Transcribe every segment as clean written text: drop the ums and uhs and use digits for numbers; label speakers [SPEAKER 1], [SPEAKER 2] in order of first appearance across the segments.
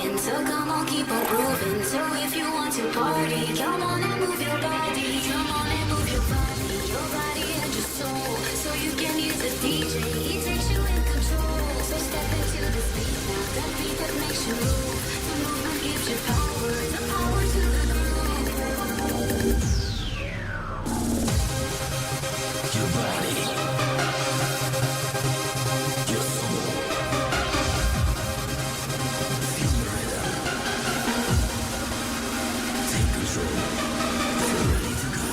[SPEAKER 1] moving, so come on, keep on grooving. So if you want to party, come on and move your body. Come on and move your body and your soul. So you can use the DJ, he takes you in control. So step into the beat now, that beat that makes you move. The movement gives you power, the power to the groove. Your body, your soul. Feel the rhythm. Take control. Feel ready to go.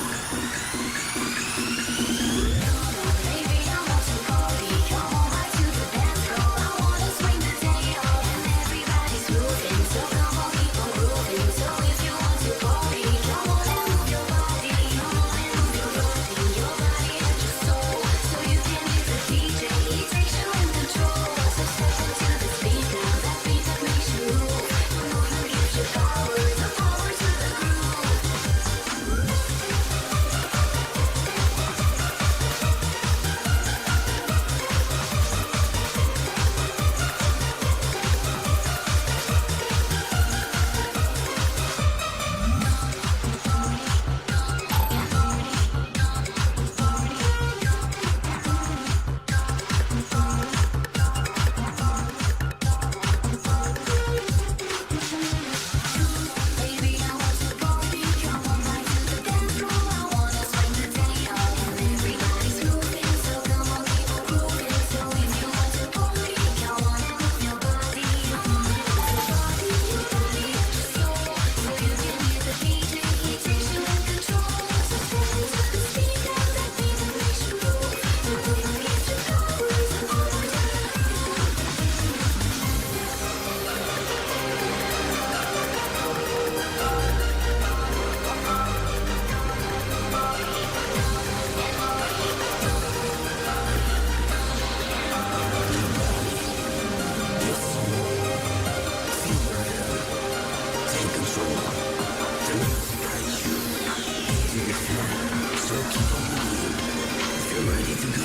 [SPEAKER 1] Baby, I want to party. Come on back to the dance floor. I wanna swing the day out and everybody's moving. So come on, keep on grooving. So if you want to party, come on and move your body. Come on and move your body and your soul. So you can use the DJ, he takes you in control. So step into the beat now, that beat that makes you move. The movement gives you power, the power to the groove. Baby, I want to party. Come on back to the dance floor. I wanna swing the day out and everybody's moving. So come on, keep on grooving. So if you want to party, come on and move your body. Come on and move your body and your soul. So you can hear the DJ, he takes you in control. So step into the beat now, that beat that makes you move. The movement gives you power, the power to the groove. Take control. The music guides you. Do you feel it? So keep on moving. Feel ready to go.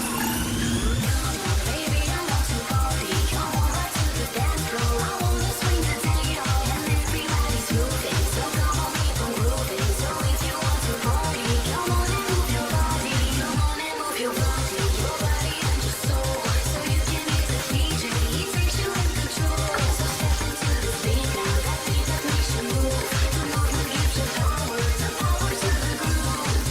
[SPEAKER 1] Baby, I want to party. Come on back to the dance floor. I wanna swing the day out and everybody's moving. So come on, keep on grooving. So if you want to party, come on and move your body. Come on and move your body and your soul. So you can hear the DJ, he takes you in control. So step into the beat now, that beat that makes you move. The movement gives you power, the power to the groove.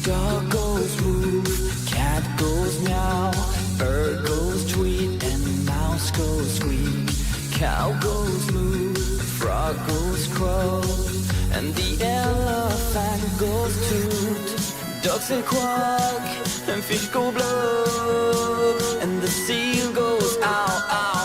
[SPEAKER 2] Dog goes woof, cat goes meow, bird goes tweet, and mouse goes squeak. Cow goes moo, frog goes crow, and the elephant goes toot. Ducks ducks they quack, and fish go blub, and the seal goes ow, ow.